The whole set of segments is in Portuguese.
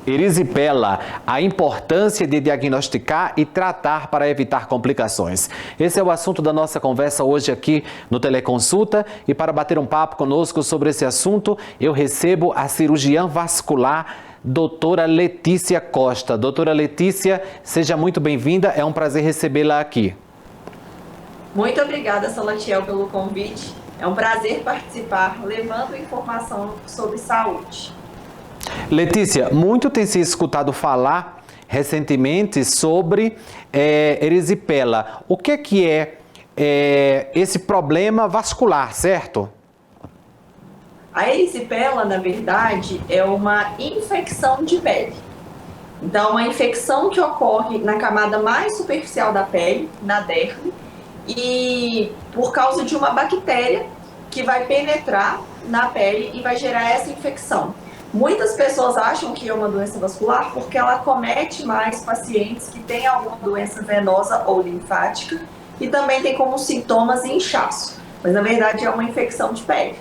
Erisipela, a importância de diagnosticar e tratar para evitar complicações. Esse é o assunto da nossa conversa hoje aqui no Teleconsulta, e para bater um papo conosco sobre esse assunto, eu recebo a cirurgiã vascular, doutora Letícia Costa. Doutora Letícia, seja muito bem-vinda, é um prazer recebê-la aqui. Muito obrigada, Salatiel, pelo convite. É um prazer participar, levando informação sobre saúde. Letícia, muito tem se escutado falar recentemente sobre erisipela. O que é esse problema vascular, certo? A erisipela, na verdade, é uma infecção de pele. Então, uma infecção que ocorre na camada mais superficial da pele, na derme, e por causa de uma bactéria que vai penetrar na pele e vai gerar essa infecção. Muitas pessoas acham que é uma doença vascular porque ela acomete mais pacientes que têm alguma doença venosa ou linfática e também tem como sintomas inchaço, mas na verdade é uma infecção de pele.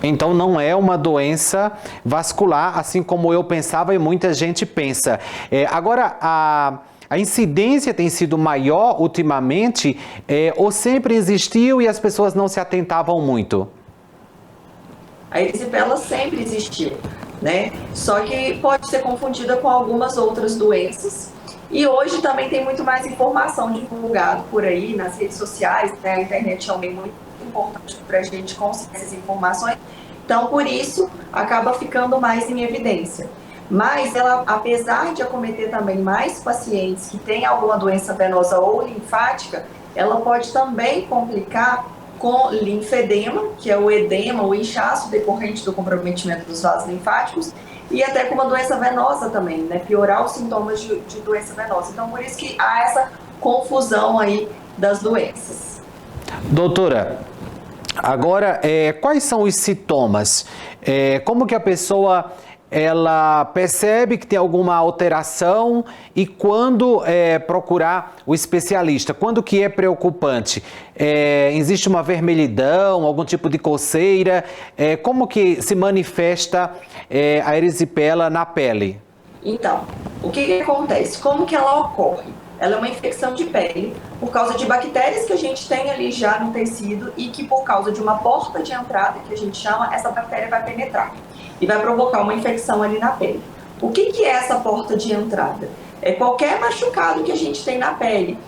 Então não é uma doença vascular, assim como eu pensava e muita gente pensa. Agora, a incidência tem sido maior ultimamente, ou sempre existiu e as pessoas não se atentavam muito? A erisipela sempre existiu, né? Só que pode ser confundida com algumas outras doenças. E hoje também tem muito mais informação divulgada por aí nas redes sociais, né? A internet é um meio muito importante para a gente conseguir essas informações. Então, por isso, acaba ficando mais em evidência. Mas ela, apesar de acometer também mais pacientes que têm alguma doença venosa ou linfática, ela pode também complicar com linfedema, que é o edema, o inchaço decorrente do comprometimento dos vasos linfáticos, e até com uma doença venosa também, né? Piorar os sintomas de doença venosa. Então, por isso que há essa confusão aí das doenças. Doutora, agora, quais são os sintomas? Como que a pessoa ela percebe que tem alguma alteração e quando procurar o especialista? Quando que é preocupante? Existe uma vermelhidão, algum tipo de coceira? Como que se manifesta a erisipela na pele? Então, o que acontece? Como que ela ocorre? Ela é uma infecção de pele por causa de bactérias que a gente tem ali já no tecido e que por causa de uma porta de entrada, que a gente chama, essa bactéria vai penetrar e vai provocar uma infecção ali na pele. O que é essa porta de entrada? É qualquer machucado que a gente tem na pele.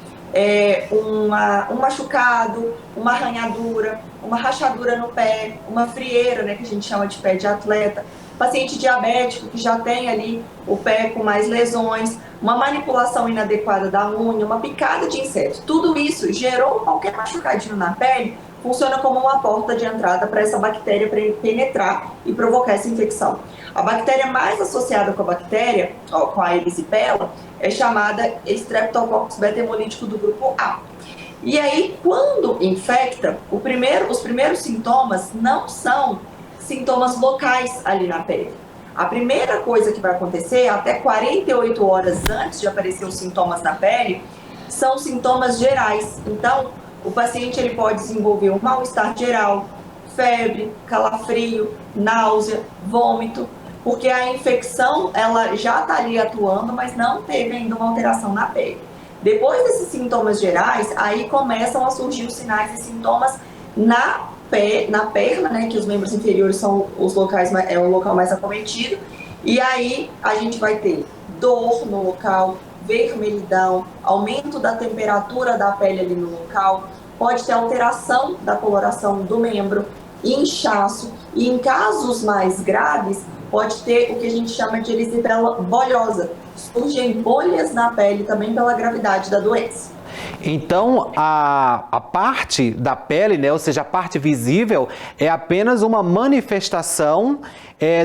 Um machucado, uma arranhadura, uma rachadura no pé, uma frieira, né, que a gente chama de pé de atleta, paciente diabético que já tem ali o pé com mais lesões, uma manipulação inadequada da unha, uma picada de inseto. Tudo isso gerou qualquer machucadinho na pele, funciona como uma porta de entrada para essa bactéria penetrar e provocar essa infecção. A bactéria mais associada com a erisipela, é chamada Streptococcus beta-hemolítico do grupo A. E aí, quando infecta, os primeiros sintomas não são sintomas locais ali na pele. A primeira coisa que vai acontecer, até 48 horas antes de aparecer os sintomas na pele, são sintomas gerais. Então, o paciente ele pode desenvolver um mal-estar geral, febre, calafrio, náusea, vômito, porque a infecção ela já está ali atuando, mas não teve ainda uma alteração na pele. Depois desses sintomas gerais, aí começam a surgir os sinais e sintomas na perna, né, que os membros inferiores são os locais, é o local mais acometido, e aí a gente vai ter dor no local, vermelhidão, aumento da temperatura da pele ali no local, pode ter alteração da coloração do membro, inchaço, e em casos mais graves, pode ter o que a gente chama de erisipela bolhosa. Surgem bolhas na pele também pela gravidade da doença. Então, a parte da pele, né, ou seja, a parte visível, é apenas uma manifestação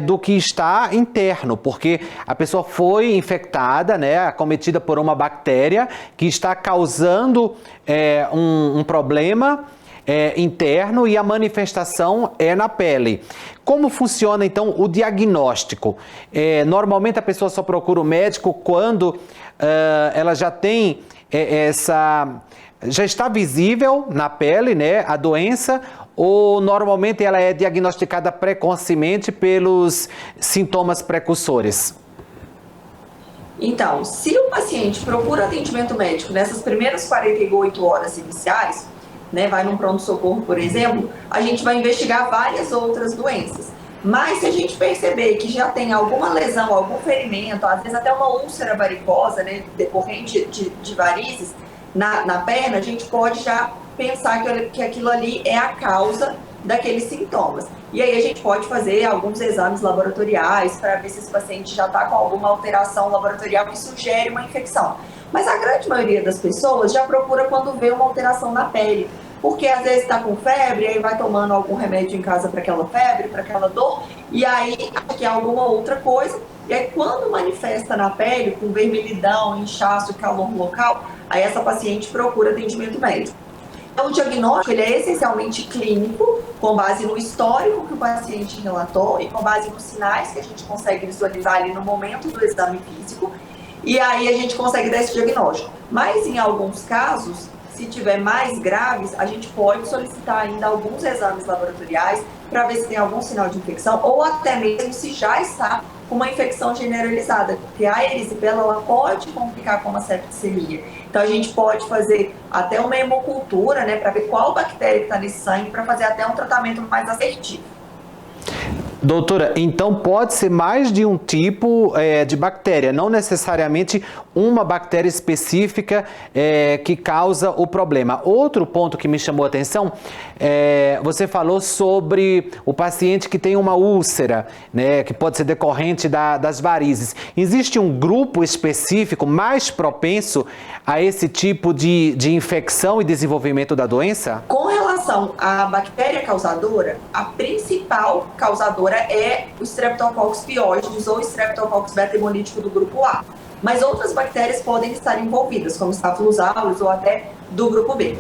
do que está interno, porque a pessoa foi infectada, né, acometida por uma bactéria que está causando um problema interno e a manifestação é na pele. Como funciona, então, o diagnóstico? Normalmente a pessoa só procura o médico quando ela já tem já está visível na pele, né, a doença, ou normalmente ela é diagnosticada precocemente pelos sintomas precursores? Então, se o paciente procura atendimento médico nessas primeiras 48 horas iniciais, né, vai num pronto-socorro, por exemplo, a gente vai investigar várias outras doenças. Mas se a gente perceber que já tem alguma lesão, algum ferimento, às vezes até uma úlcera varicosa, né, decorrente de varizes na perna, a gente pode já pensar que aquilo ali é a causa daqueles sintomas. E aí a gente pode fazer alguns exames laboratoriais para ver se esse paciente já está com alguma alteração laboratorial que sugere uma infecção. Mas a grande maioria das pessoas já procura quando vê uma alteração na pele, porque às vezes está com febre, aí vai tomando algum remédio em casa para aquela febre, para aquela dor, e aí acha que é alguma outra coisa, e aí quando manifesta na pele, com vermelhidão, inchaço e calor local, aí essa paciente procura atendimento médico. Então, o diagnóstico ele é essencialmente clínico, com base no histórico que o paciente relatou e com base nos sinais que a gente consegue visualizar ali no momento do exame físico, e aí a gente consegue dar esse diagnóstico. Mas em alguns casos, se tiver mais graves, a gente pode solicitar ainda alguns exames laboratoriais para ver se tem algum sinal de infecção ou até mesmo se já está com uma infecção generalizada, porque a erisipela ela pode complicar com uma septicemia. Então a gente pode fazer até uma hemocultura, né, para ver qual bactéria que está nesse sangue, para fazer até um tratamento mais assertivo. Doutora, então pode ser mais de um tipo de bactéria, não necessariamente uma bactéria específica que causa o problema. Outro ponto que me chamou a atenção, você falou sobre o paciente que tem uma úlcera, né, que pode ser decorrente das varizes. Existe um grupo específico mais propenso a esse tipo de infecção e desenvolvimento da doença? Com relação à bactéria causadora, a principal causadora é o Streptococcus pyogenes ou Streptococcus beta-hemolítico do grupo A. Mas outras bactérias podem estar envolvidas, como Staphylococcus aureus ou até do grupo B.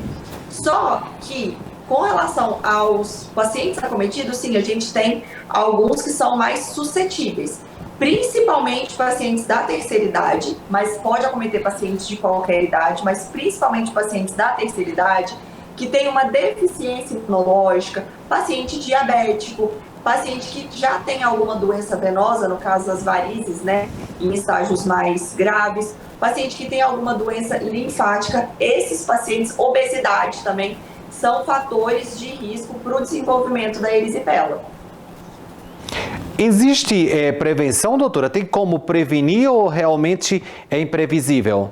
Só que, com relação aos pacientes acometidos, sim, a gente tem alguns que são mais suscetíveis. Principalmente pacientes da terceira idade, mas pode acometer pacientes de qualquer idade, mas principalmente pacientes da terceira idade, que tem uma deficiência imunológica, paciente diabético, paciente que já tem alguma doença venosa, no caso das varizes, né, em estágios mais graves, paciente que tem alguma doença linfática, esses pacientes, obesidade também, são fatores de risco para o desenvolvimento da erisipela. Existe prevenção, doutora? Tem como prevenir ou realmente é imprevisível?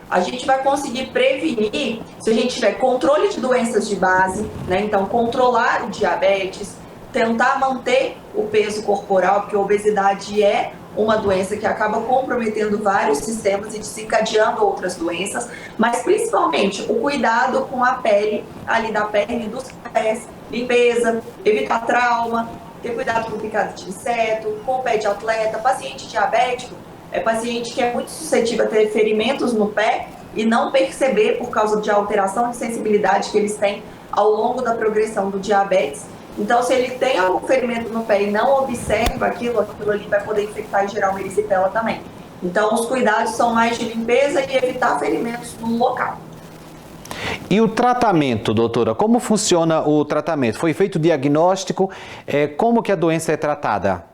A gente vai conseguir prevenir se a gente tiver controle de doenças de base, né? Então, controlar o diabetes, tentar manter o peso corporal, porque a obesidade é uma doença que acaba comprometendo vários sistemas e desencadeando outras doenças, mas principalmente o cuidado com a pele, ali da perna e dos pés, limpeza, evitar trauma, ter cuidado com picada de inseto, com o pé de atleta, paciente diabético, é paciente que é muito suscetível a ter ferimentos no pé e não perceber por causa de alteração de sensibilidade que eles têm ao longo da progressão do diabetes. Então, se ele tem algum ferimento no pé e não observa aquilo ali vai poder infectar e gerar uma erisipela também. Então, os cuidados são mais de limpeza e evitar ferimentos no local. E o tratamento, doutora? Como funciona o tratamento? Foi feito o diagnóstico? Como que a doença é tratada?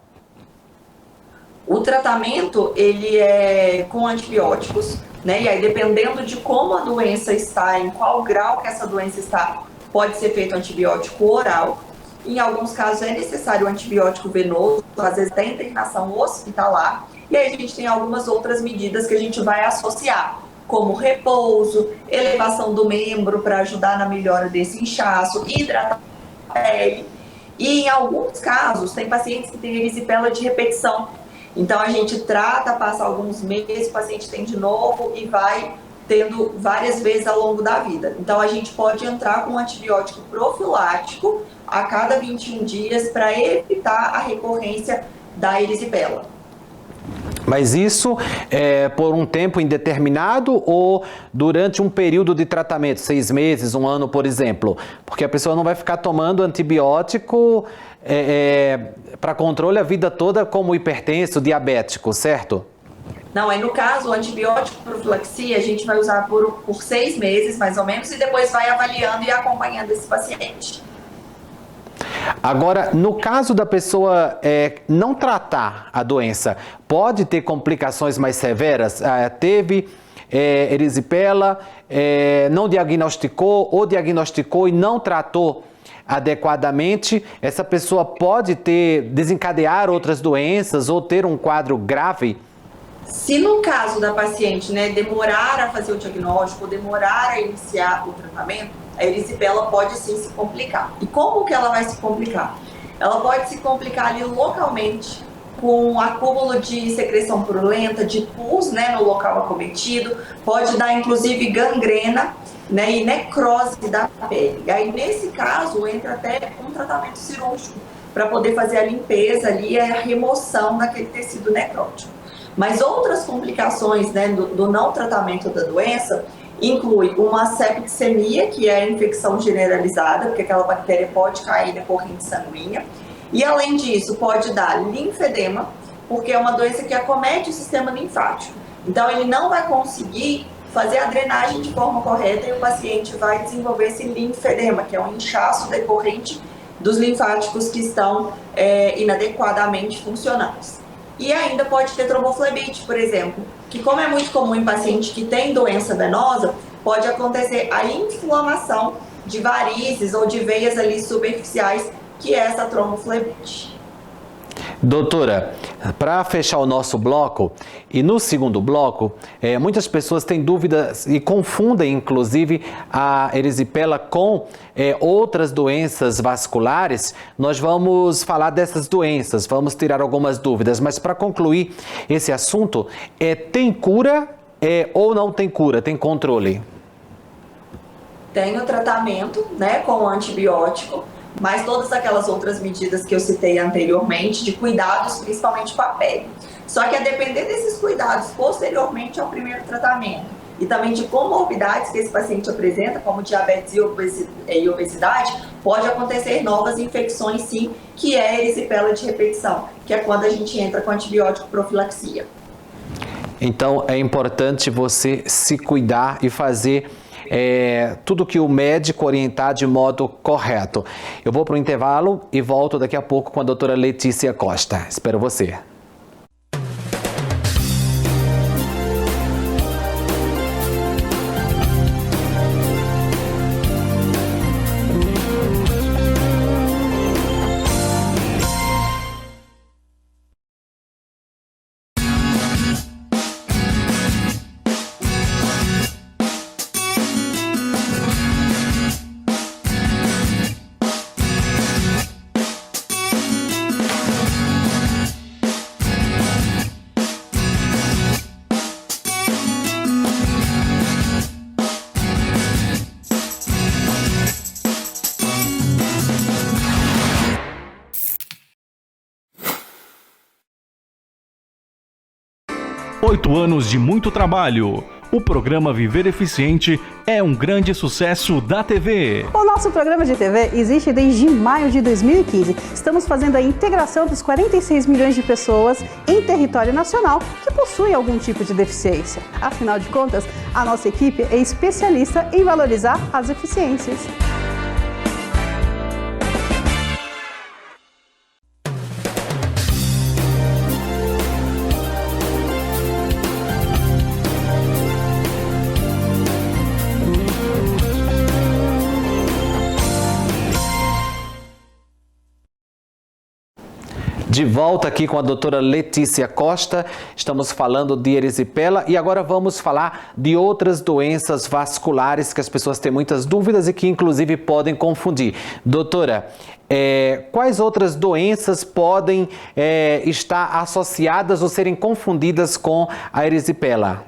O tratamento, ele é com antibióticos, né? E aí, dependendo de como a doença está, em qual grau que essa doença está, pode ser feito antibiótico oral. Em alguns casos é necessário antibiótico venoso, às vezes até internação hospitalar. E aí a gente tem algumas outras medidas que a gente vai associar, como repouso, elevação do membro para ajudar na melhora desse inchaço, hidratação da pele. E em alguns casos, tem pacientes que têm erisipela de repetição. Então a gente trata, passa alguns meses, o paciente tem de novo e vai tendo várias vezes ao longo da vida. Então a gente pode entrar com um antibiótico profilático a cada 21 dias para evitar a recorrência da erisipela. Mas isso é por um tempo indeterminado ou durante um período de tratamento, 6 meses, 1 ano, por exemplo? Porque a pessoa não vai ficar tomando antibiótico para controle a vida toda como hipertenso, diabético, certo? Não, no caso, o antibiótico profilaxia, a gente vai usar por 6 meses, mais ou menos, e depois vai avaliando e acompanhando esse paciente. Agora, no caso da pessoa não tratar a doença, pode ter complicações mais severas? Teve erisipela, não diagnosticou ou diagnosticou e não tratou adequadamente, essa pessoa pode desencadear outras doenças ou ter um quadro grave? Se no caso da paciente, demorar a fazer o diagnóstico, demorar a iniciar o tratamento, a erisipela pode sim se complicar. E como que ela vai se complicar? Ela pode se complicar ali localmente, com um acúmulo de secreção purulenta, de pus, no local acometido, pode dar inclusive gangrena, e necrose da pele. E aí, nesse caso, entra até um tratamento cirúrgico para poder fazer a limpeza ali e a remoção daquele tecido necrótico. Mas outras complicações do não tratamento da doença inclui uma septicemia, que é a infecção generalizada, porque aquela bactéria pode cair na corrente sanguínea. E além disso, pode dar linfedema, porque é uma doença que acomete o sistema linfático. Então, ele não vai conseguir fazer a drenagem de forma correta e o paciente vai desenvolver esse linfedema, que é um inchaço decorrente dos linfáticos que estão inadequadamente funcionantes. E ainda pode ter tromboflebite, por exemplo, que como é muito comum em paciente que tem doença venosa, pode acontecer a inflamação de varizes ou de veias ali superficiais, que é essa tromboflebite. Doutora, para fechar o nosso bloco, e no segundo bloco, muitas pessoas têm dúvidas e confundem, inclusive, a erisipela com outras doenças vasculares. Nós vamos falar dessas doenças, vamos tirar algumas dúvidas, mas para concluir esse assunto, tem cura ou não tem cura, tem controle? Tem o tratamento, com antibiótico, mas todas aquelas outras medidas que eu citei anteriormente, de cuidados, principalmente com a pele. Só que a depender desses cuidados posteriormente ao primeiro tratamento e também de comorbidades que esse paciente apresenta, como diabetes e obesidade, pode acontecer novas infecções sim, que é a erisipela de repetição, que é quando a gente entra com antibiótico profilaxia. Então é importante você se cuidar e fazer tudo que o médico orientar de modo correto. Eu vou para o intervalo e volto daqui a pouco com a doutora Letícia Costa. Espero você. Oito anos de muito trabalho. O programa Viver Eficiente é um grande sucesso da TV. O nosso programa de TV existe desde maio de 2015. Estamos fazendo a integração dos 46 milhões de pessoas em território nacional que possuem algum tipo de deficiência. Afinal de contas, a nossa equipe é especialista em valorizar as deficiências. De volta aqui com a doutora Letícia Costa, estamos falando de erisipela e agora vamos falar de outras doenças vasculares que as pessoas têm muitas dúvidas e que inclusive podem confundir. Doutora, quais outras doenças podem estar associadas ou serem confundidas com a erisipela?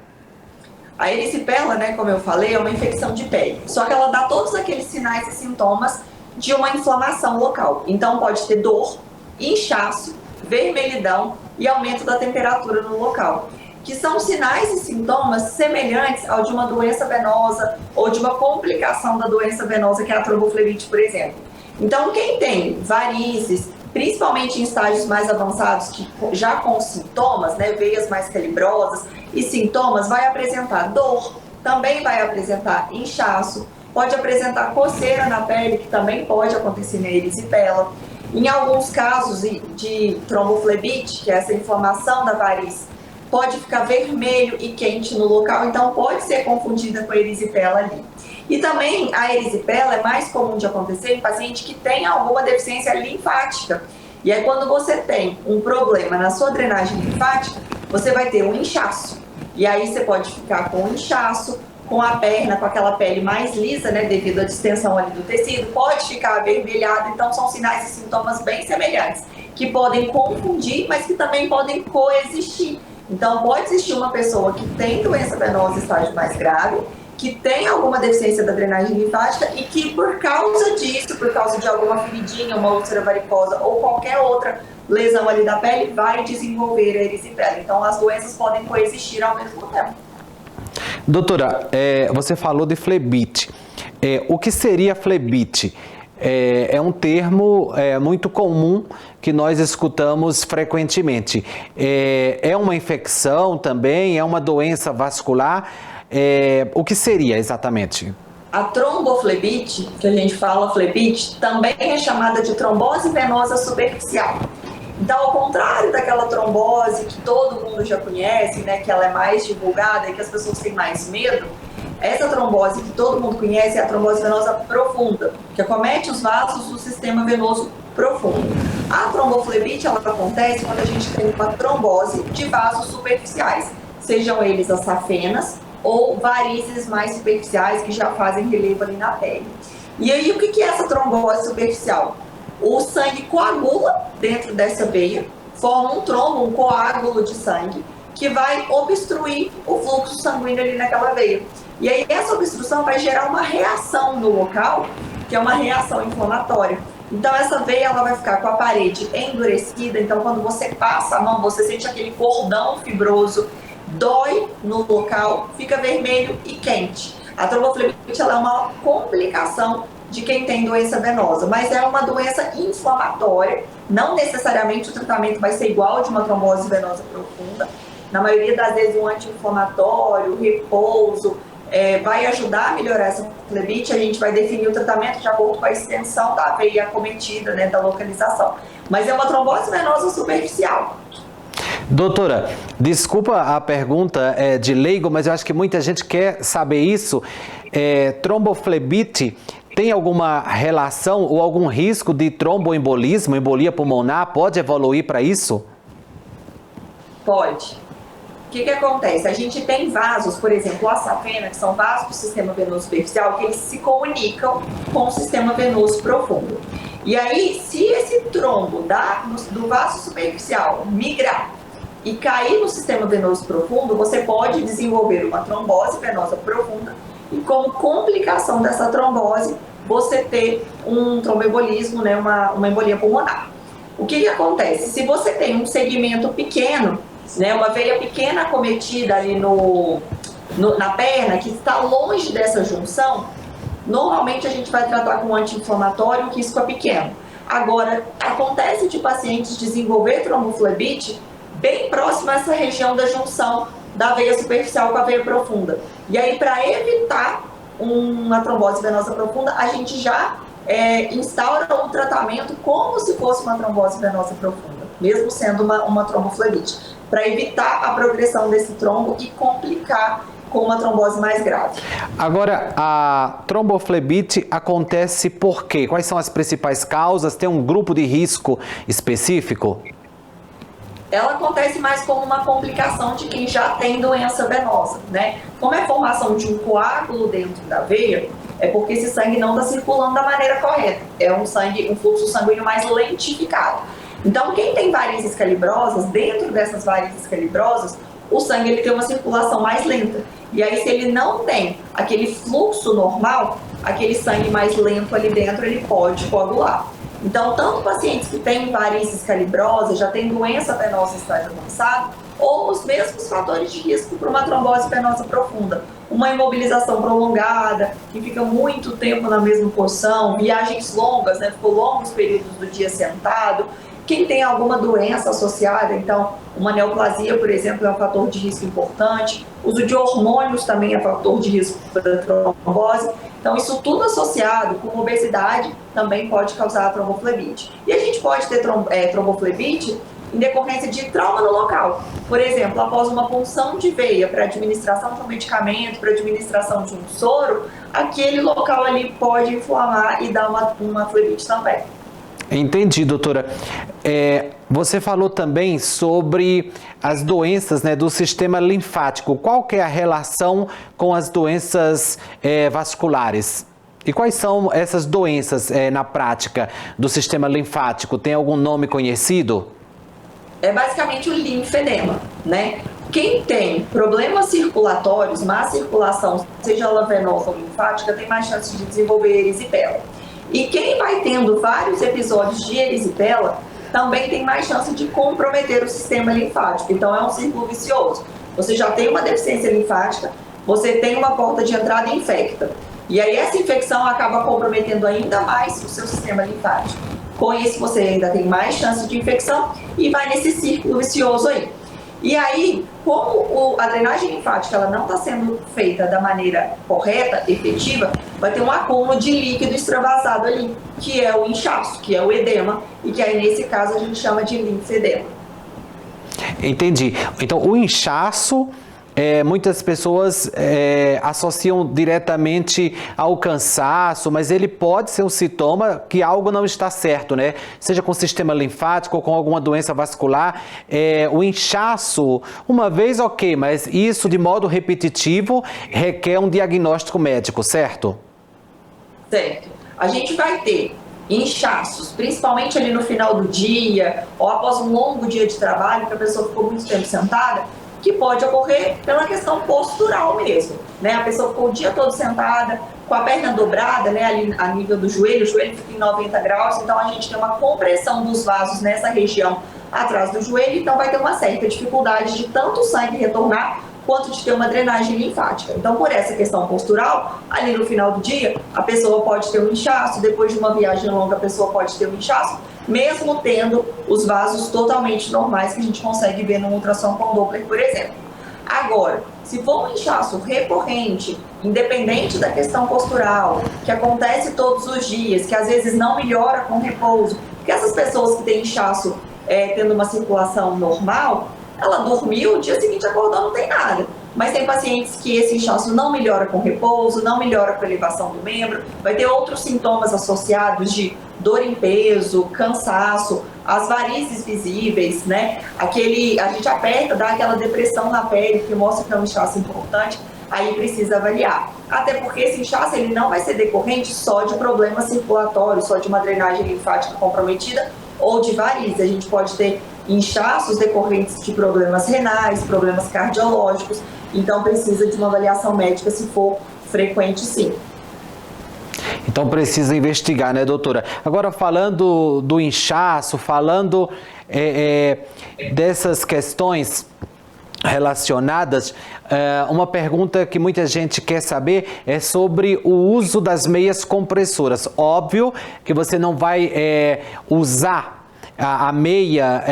A erisipela, como eu falei, é uma infecção de pele, só que ela dá todos aqueles sinais e sintomas de uma inflamação local. Então pode ter dor, inchaço, vermelhidão, e aumento da temperatura no local, que são sinais e sintomas semelhantes ao de uma doença venosa ou de uma complicação da doença venosa, que é a tromboflebite, por exemplo. Então, quem tem varizes, principalmente em estágios mais avançados, que já com sintomas, né, veias mais calibrosas e sintomas, vai apresentar dor, também vai apresentar inchaço, pode apresentar coceira na pele, que também pode acontecer na erisipela. Em alguns casos de tromboflebite, que é essa inflamação da variz, pode ficar vermelho e quente no local, então pode ser confundida com a erisipela ali. E também a erisipela é mais comum de acontecer em paciente que tem alguma deficiência linfática. E aí quando você tem um problema na sua drenagem linfática, você vai ter um inchaço. E aí você pode ficar com inchaço, com a perna, com aquela pele mais lisa, né, devido à distensão ali do tecido, pode ficar avermelhado. Então são sinais e sintomas bem semelhantes, que podem confundir, mas que também podem coexistir. Então pode existir uma pessoa que tem doença venosa estágio mais grave, que tem alguma deficiência da drenagem linfática e que por causa disso, por causa de alguma feridinha, uma úlcera varicosa ou qualquer outra lesão ali da pele, vai desenvolver a erisipela. Então as doenças podem coexistir ao mesmo tempo. Doutora, você falou de flebite. O que seria flebite? É um termo muito comum que nós escutamos frequentemente. É uma infecção também? É uma doença vascular? O que seria exatamente? A tromboflebite, que a gente fala flebite, também é chamada de trombose venosa superficial. Então, ao contrário daquela trombose que todo mundo já conhece, né, que ela é mais divulgada e que as pessoas têm mais medo, essa trombose que todo mundo conhece é a trombose venosa profunda, que acomete os vasos do sistema venoso profundo. A tromboflebite, ela acontece quando a gente tem uma trombose de vasos superficiais, sejam eles as safenas ou varizes mais superficiais que já fazem relevo ali na pele. E aí, o que é essa trombose superficial? O sangue coagula dentro dessa veia, forma um trombo, um coágulo de sangue, que vai obstruir o fluxo sanguíneo ali naquela veia. E aí essa obstrução vai gerar uma reação no local, que é uma reação inflamatória. Então essa veia ela vai ficar com a parede endurecida, então quando você passa a mão, você sente aquele cordão fibroso, dói no local, fica vermelho e quente. A tromboflebite ela é uma complicação de quem tem doença venosa, mas é uma doença inflamatória, não necessariamente o tratamento vai ser igual ao de uma trombose venosa profunda. Na maioria das vezes um anti-inflamatório, repouso, vai ajudar a melhorar essa flebite. A gente vai definir o tratamento de acordo com a extensão da veia acometida, né, da localização. Mas é uma trombose venosa superficial. Doutora, desculpa a pergunta de leigo, mas eu acho que muita gente quer saber isso. Tromboflebite tem alguma relação ou algum risco de tromboembolismo, embolia pulmonar? Pode evoluir para isso? Pode. O que acontece? A gente tem vasos, por exemplo, a safena, que são vasos do sistema venoso superficial, que eles se comunicam com o sistema venoso profundo. E aí, se esse trombo do vaso superficial migrar e cair no sistema venoso profundo, você pode desenvolver uma trombose venosa profunda e, como complicação dessa trombose, você ter um tromboembolismo, né, uma embolia pulmonar. O que acontece? Se você tem um segmento pequeno, né, uma veia pequena acometida ali na perna, que está longe dessa junção, normalmente a gente vai tratar com anti-inflamatório, o risco é pequeno. Agora, acontece de pacientes desenvolver tromboflebite bem próximo a essa região da junção da veia superficial com a veia profunda. E aí, para evitar uma trombose venosa profunda, a gente já instaura um tratamento como se fosse uma trombose venosa profunda, mesmo sendo uma tromboflebite, para evitar a progressão desse trombo e complicar com uma trombose mais grave. Agora, a tromboflebite acontece por quê? Quais são as principais causas? Tem um grupo de risco específico? Ela acontece mais como uma complicação de quem já tem doença venosa, né? Como é a formação de um coágulo dentro da veia, é porque esse sangue não está circulando da maneira correta. É um fluxo sanguíneo mais lentificado. Então, quem tem varizes calibrosas, dentro dessas varizes calibrosas, o sangue ele tem uma circulação mais lenta. E aí, se ele não tem aquele fluxo normal, aquele sangue mais lento ali dentro, ele pode coagular. Então, tanto pacientes que têm varizes calibrosas, já têm doença venosa em estágio avançado, ou os mesmos fatores de risco para uma trombose venosa profunda. Uma imobilização prolongada, que fica muito tempo na mesma posição, viagens longas, né, ficou longos períodos do dia sentado. Quem tem alguma doença associada, então uma neoplasia, por exemplo, é um fator de risco importante. Uso de hormônios também é fator de risco para trombose. Então, isso tudo associado com obesidade também pode causar a tromboflebite. E a gente pode ter tromboflebite em decorrência de trauma no local. Por exemplo, após uma punção de veia para administração de um medicamento, para administração de um soro, aquele local ali pode inflamar e dar uma flebite também. Entendi, doutora. Você falou também sobre as doenças, né, do sistema linfático. Qual que é a relação com as doenças vasculares? E quais são essas doenças na prática do sistema linfático? Tem algum nome conhecido? É basicamente o linfedema, né? Quem tem problemas circulatórios, má circulação, seja ela venosa ou linfática, tem mais chance de desenvolver erisipela. E quem vai tendo vários episódios de erisipela também tem mais chance de comprometer o sistema linfático. Então é um círculo vicioso. Você já tem uma deficiência linfática, você tem uma porta de entrada infecta. E aí essa infecção acaba comprometendo ainda mais o seu sistema linfático. Com isso você ainda tem mais chance de infecção e vai nesse círculo vicioso aí. E aí, como a drenagem linfática ela não está sendo feita da maneira correta, efetiva, vai ter um acúmulo de líquido extravasado ali, que é o inchaço, que é o edema, e que aí nesse caso a gente chama de linfedema. Entendi. Então, o inchaço, muitas pessoas associam diretamente ao cansaço, mas ele pode ser um sintoma que algo não está certo, né? Seja com o sistema linfático ou com alguma doença vascular. O inchaço, uma vez ok, mas isso de modo repetitivo requer um diagnóstico médico, certo? Certo. A gente vai ter inchaços, principalmente ali no final do dia ou após um longo dia de trabalho, que a pessoa ficou muito tempo sentada, que pode ocorrer pela questão postural mesmo, né? A pessoa ficou o dia todo sentada, com a perna dobrada, né, ali a nível do joelho, o joelho fica em 90 graus, então a gente tem uma compressão dos vasos nessa região atrás do joelho, então vai ter uma certa dificuldade de tanto o sangue retornar, quanto de ter uma drenagem linfática. Então, por essa questão postural, ali no final do dia, a pessoa pode ter um inchaço, depois de uma viagem longa, a pessoa pode ter um inchaço, mesmo tendo os vasos totalmente normais que a gente consegue ver no ultrassom com Doppler, por exemplo. Agora, se for um inchaço recorrente, independente da questão postural, que acontece todos os dias, que às vezes não melhora com repouso, porque essas pessoas que têm inchaço tendo uma circulação normal, ela dormiu, o dia seguinte acordou, não tem nada. Mas tem pacientes que esse inchaço não melhora com repouso, não melhora com elevação do membro, vai ter outros sintomas associados de dor em peso, cansaço, as varizes visíveis, né? A gente aperta, dá aquela depressão na pele que mostra que é um inchaço importante, aí precisa avaliar. Até porque esse inchaço ele não vai ser decorrente só de problemas circulatórios, só de uma drenagem linfática comprometida ou de varizes. A gente pode ter inchaços decorrentes de problemas renais, problemas cardiológicos, então precisa de uma avaliação médica se for frequente, sim. Então precisa investigar, né, doutora? Agora, falando do inchaço, falando dessas questões relacionadas, uma pergunta que muita gente quer saber é sobre o uso das meias compressoras. Óbvio que você não vai usar a meia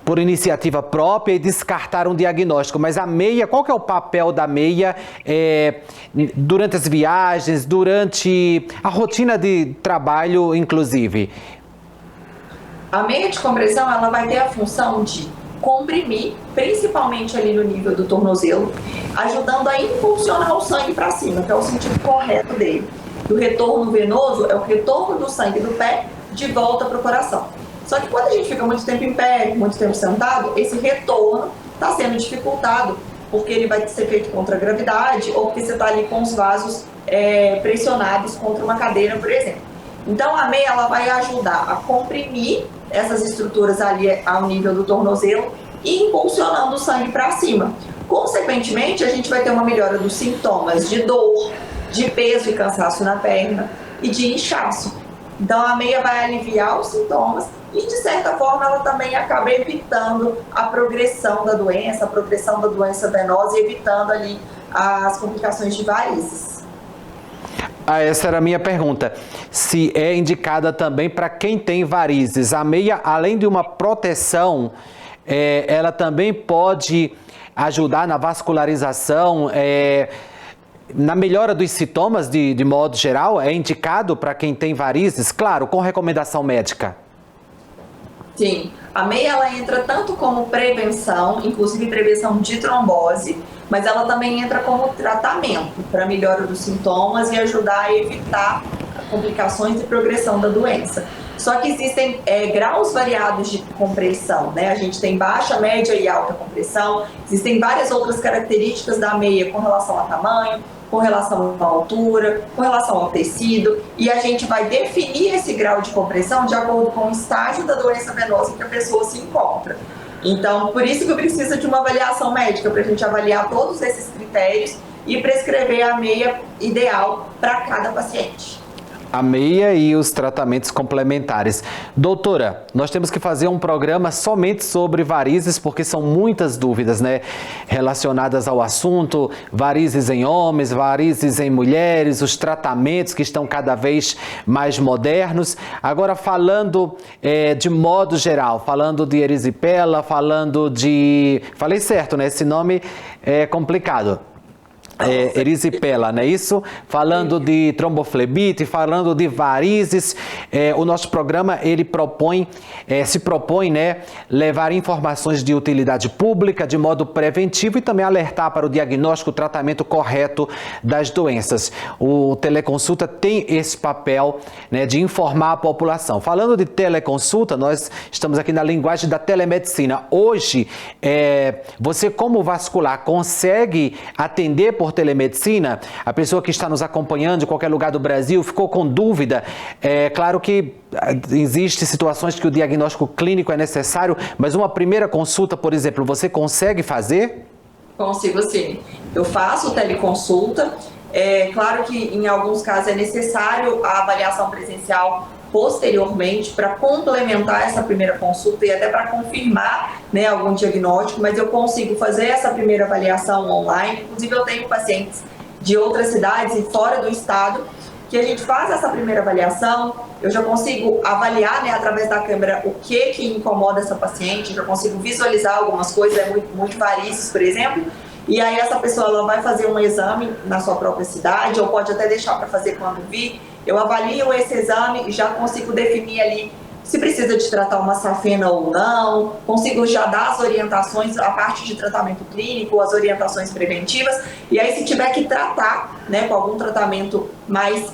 por iniciativa própria e descartar um diagnóstico, mas a meia, qual que é o papel da meia durante as viagens, durante a rotina de trabalho, inclusive? A meia de compressão, ela vai ter a função de comprimir, principalmente ali no nível do tornozelo, ajudando a impulsionar o sangue para cima, que é o sentido correto dele. E o retorno venoso é o retorno do sangue do pé de volta para o coração. Só que quando a gente fica muito tempo em pé, muito tempo sentado, esse retorno está sendo dificultado, porque ele vai ser feito contra a gravidade ou porque você está ali com os vasos pressionados contra uma cadeira, por exemplo. Então a meia ela vai ajudar a comprimir essas estruturas ali ao nível do tornozelo e impulsionando o sangue para cima. Consequentemente, a gente vai ter uma melhora dos sintomas de dor, de peso e cansaço na perna e de inchaço. Então a meia vai aliviar os sintomas e, de certa forma, ela também acaba evitando a progressão da doença venosa e evitando ali as complicações de varizes. Essa era a minha pergunta. Se é indicada também para quem tem varizes. A meia, além de uma proteção, ela também pode ajudar na vascularização, na melhora dos sintomas de modo geral. É indicado para quem tem varizes, claro, com recomendação médica. Sim, a meia ela entra tanto como prevenção, inclusive prevenção de trombose, mas ela também entra como tratamento para melhora dos sintomas e ajudar a evitar complicações e progressão da doença. Só que existem graus variados de compressão, né? A gente tem baixa, média e alta compressão. Existem várias outras características da meia com relação a tamanho, com relação à altura, com relação ao tecido, e a gente vai definir esse grau de compressão de acordo com o estágio da doença venosa que a pessoa se encontra. Então, por isso que precisa de uma avaliação médica, para a gente avaliar todos esses critérios e prescrever a meia ideal para cada paciente. A meia e os tratamentos complementares. Doutora, nós temos que fazer um programa somente sobre varizes, porque são muitas dúvidas, né? Relacionadas ao assunto, varizes em homens, varizes em mulheres, os tratamentos que estão cada vez mais modernos. Agora, falando de modo geral, falando de erisipela, falando de... Falei certo, né? Esse nome é complicado. Erisipela, não é isso? Falando de tromboflebite, falando de varizes, o nosso programa ele se propõe, né, levar informações de utilidade pública de modo preventivo e também alertar para o diagnóstico e tratamento correto das doenças. O teleconsulta tem esse papel, né, de informar a população. Falando de teleconsulta, nós estamos aqui na linguagem da telemedicina. Hoje, você como vascular consegue atender por telemedicina? A pessoa que está nos acompanhando de qualquer lugar do Brasil ficou com dúvida. É claro que existem situações que o diagnóstico clínico é necessário, mas uma primeira consulta, por exemplo, você consegue fazer? Consigo sim. Eu faço teleconsulta. É claro que em alguns casos é necessário a avaliação presencial posteriormente para complementar essa primeira consulta e até para confirmar, né, algum diagnóstico, mas eu consigo fazer essa primeira avaliação online. Inclusive eu tenho pacientes de outras cidades e fora do estado que a gente faz essa primeira avaliação, eu já consigo avaliar, né, através da câmera o que incomoda essa paciente, já consigo visualizar algumas coisas, muito varizes, por exemplo, e aí essa pessoa ela vai fazer um exame na sua própria cidade, ou pode até deixar para fazer quando vir. Eu avalio esse exame e já consigo definir ali se precisa de tratar uma safena ou não, consigo já dar as orientações, a parte de tratamento clínico, as orientações preventivas, e aí se tiver que tratar, né, com algum tratamento mais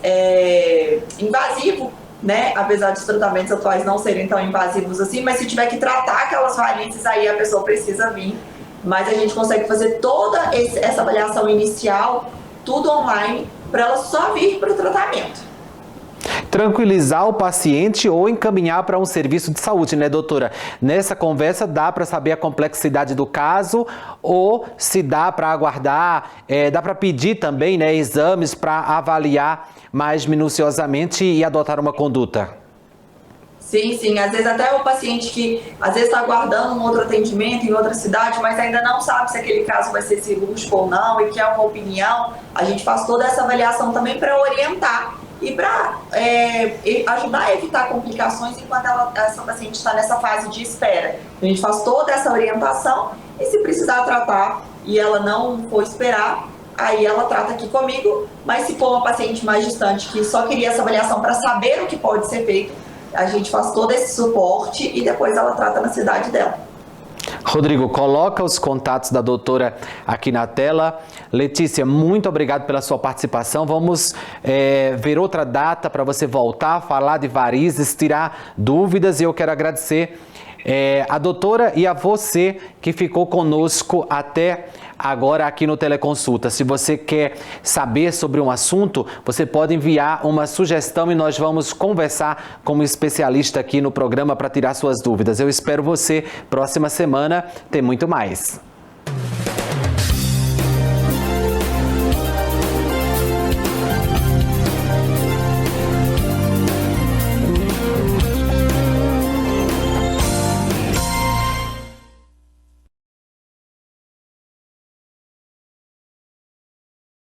invasivo, né, apesar dos tratamentos atuais não serem tão invasivos assim, mas se tiver que tratar aquelas varizes, aí a pessoa precisa vir, mas a gente consegue fazer toda essa avaliação inicial, tudo online, para ela só vir para o tratamento. Tranquilizar o paciente ou encaminhar para um serviço de saúde, né, doutora? Nessa conversa dá para saber a complexidade do caso ou se dá para aguardar, dá para pedir também, né, exames para avaliar mais minuciosamente e adotar uma conduta? Sim, sim. Às vezes até o paciente que às vezes está aguardando um outro atendimento em outra cidade, mas ainda não sabe se aquele caso vai ser cirúrgico ou não e quer uma opinião, a gente faz toda essa avaliação também para orientar e para ajudar a evitar complicações enquanto essa paciente está nessa fase de espera. A gente faz toda essa orientação e se precisar tratar e ela não for esperar, aí ela trata aqui comigo, mas se for uma paciente mais distante que só queria essa avaliação para saber o que pode ser feito, a gente faz todo esse suporte e depois ela trata na cidade dela. Rodrigo, coloca os contatos da doutora aqui na tela. Letícia, muito obrigado pela sua participação. Vamos ver outra data para você voltar, falar de varizes, tirar dúvidas, e eu quero agradecer a doutora e a você que ficou conosco até agora aqui no Teleconsulta. Se você quer saber sobre um assunto, você pode enviar uma sugestão e nós vamos conversar com um especialista aqui no programa para tirar suas dúvidas. Eu espero você próxima semana, tem muito mais.